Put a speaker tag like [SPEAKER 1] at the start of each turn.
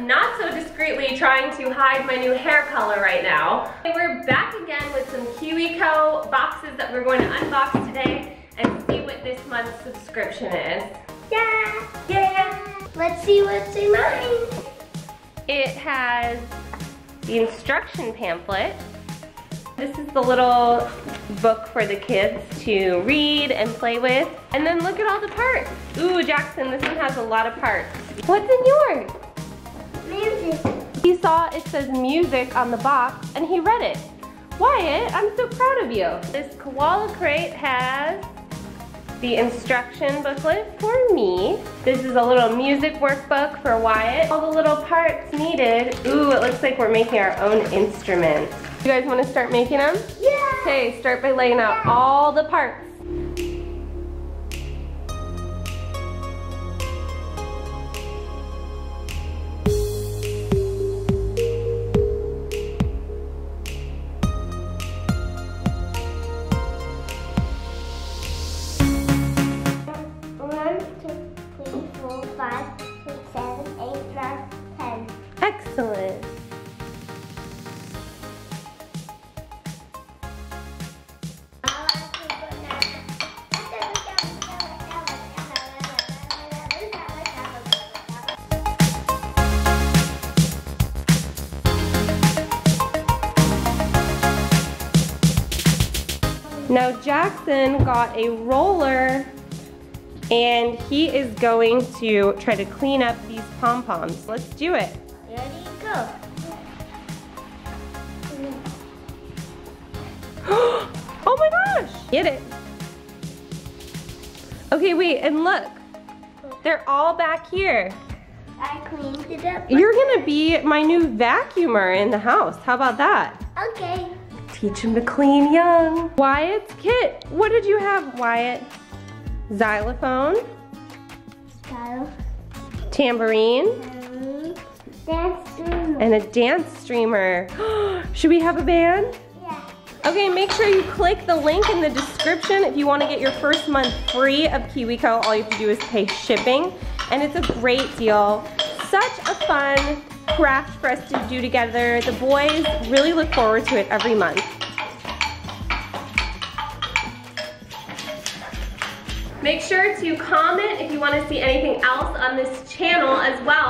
[SPEAKER 1] not so discreetly trying to hide my new hair color right now. We're back again with some Kiwico boxes that we're going to unbox today and see what this month's subscription is.
[SPEAKER 2] Yeah!
[SPEAKER 1] Yeah!
[SPEAKER 2] Let's see what's in mine.
[SPEAKER 1] It has the instruction pamphlet. This is the little book for the kids to read and play with. And then look at all the parts. Ooh, Jackson, this one has a lot of parts. What's in yours?
[SPEAKER 2] Music.
[SPEAKER 1] He saw it says music on the box and he read it. Wyatt, I'm so proud of you. This koala crate has the instruction booklet for me. This is a little music workbook for Wyatt. All the little parts needed. Ooh, it looks like we're making our own instruments. You guys want to start making them?
[SPEAKER 2] Yeah!
[SPEAKER 1] Okay, start by laying out all the parts. Excellent. Now Jackson got a roller and he is going to try to clean up these pom-poms. Let's do it.
[SPEAKER 2] Ready, go.
[SPEAKER 1] Oh my gosh! Get it. Okay, wait, and look. They're all back here.
[SPEAKER 2] I cleaned it up.
[SPEAKER 1] You're gonna be my new vacuumer in the house. How about that?
[SPEAKER 2] Okay.
[SPEAKER 1] Teach him to clean young. Wyatt's kit. What did you have, Wyatt? Xylophone.
[SPEAKER 2] Style.
[SPEAKER 1] Tambourine.
[SPEAKER 2] Dance streamer.
[SPEAKER 1] And a dance streamer. Should we have a band?
[SPEAKER 2] Yeah.
[SPEAKER 1] Okay, make sure you click the link in the description if you want to get your first month free of Kiwico. All you have to do is pay shipping, and it's a great deal. Such a fun craft for us to do together. The boys really look forward to it every month. Make sure to comment if you want to see anything else on this channel as well.